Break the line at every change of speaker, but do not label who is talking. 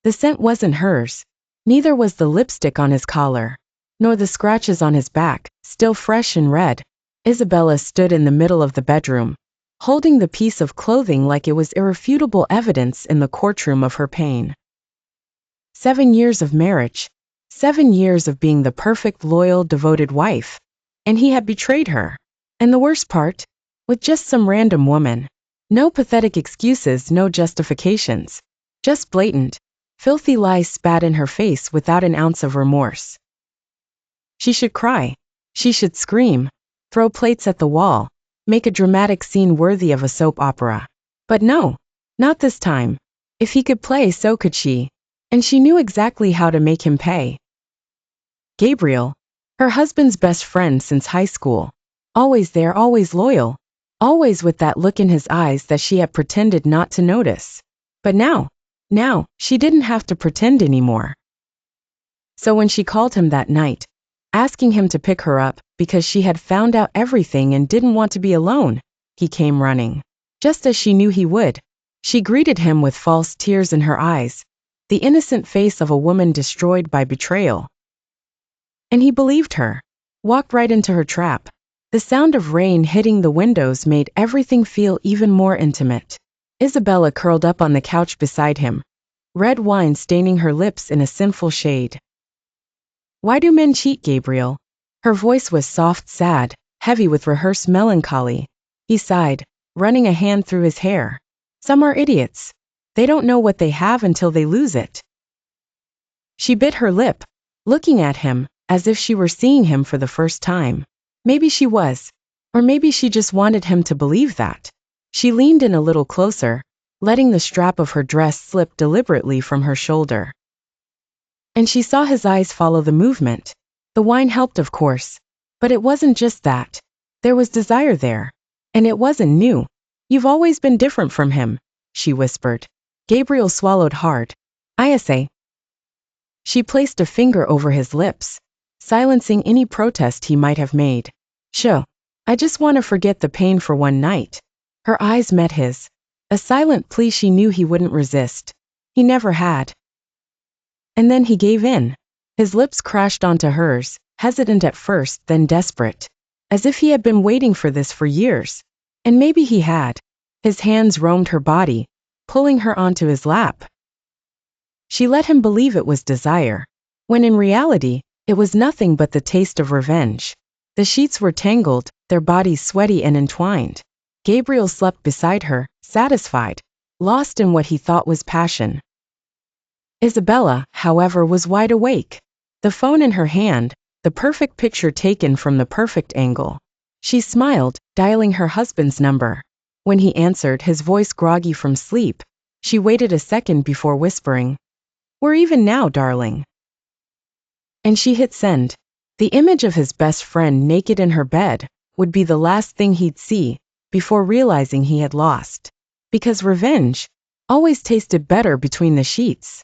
The scent wasn't hers. Neither was the lipstick on his collar, nor the scratches on his back, still fresh and red. Isabela stood in the middle of the bedroom, holding the piece of clothing like it was irrefutable evidence in the courtroom of her pain. 7 years of marriage. 7 years of being the perfect, loyal, devoted wife. And he had betrayed her. And the worst part? With just some random woman. No pathetic excuses, no justifications. Just blatant, filthy lies spat in her face without an ounce of remorse. She should cry. She should scream. Throw plates at the wall. Make a dramatic scene worthy of a soap opera. But no, not this time. If he could play, so could she. And she knew exactly how to make him pay. Gabriel, her husband's best friend since high school. Always there, always loyal. Always with that look in his eyes that she had pretended not to notice. But now, she didn't have to pretend anymore. So when she called him that night, asking him to pick her up because she had found out everything and didn't want to be alone, he came running. Just as she knew he would. She greeted him with false tears in her eyes, the innocent face of a woman destroyed by betrayal. And he believed her. Walked right into her trap. The sound of rain hitting the windows made everything feel even more intimate. Isabela curled up on the couch beside him, red wine staining her lips in a sinful shade. Why do men cheat, Gabriel? Her voice was soft, sad, heavy with rehearsed melancholy. He sighed, running a hand through his hair. Some are idiots. They don't know what they have until they lose it. She bit her lip, looking at him, as if she were seeing him for the first time. Maybe she was. Or maybe she just wanted him to believe that. She leaned in a little closer, letting the strap of her dress slip deliberately from her shoulder. And she saw his eyes follow the movement. The wine helped, of course. But it wasn't just that. There was desire there. And it wasn't new. You've always been different from him, she whispered. Gabriel swallowed hard. I say. She placed a finger over his lips, silencing any protest he might have made. Sho, I just want to forget the pain for one night. Her eyes met his. A silent plea she knew he wouldn't resist. He never had. And then he gave in. His lips crashed onto hers, hesitant at first, then desperate. As if he had been waiting for this for years. And maybe he had. His hands roamed her body, pulling her onto his lap. She let him believe it was desire, when in reality, it was nothing but the taste of revenge. The sheets were tangled, their bodies sweaty and entwined. Gabriel slept beside her, satisfied, lost in what he thought was passion. Isabela, however, was wide awake. The phone in her hand, the perfect picture taken from the perfect angle. She smiled, dialing her husband's number. When he answered, his voice groggy from sleep, she waited a second before whispering, "We're even now, darling." And she hit send. The image of his best friend naked in her bed would be the last thing he'd see before realizing he had lost. Because revenge always tasted better between the sheets.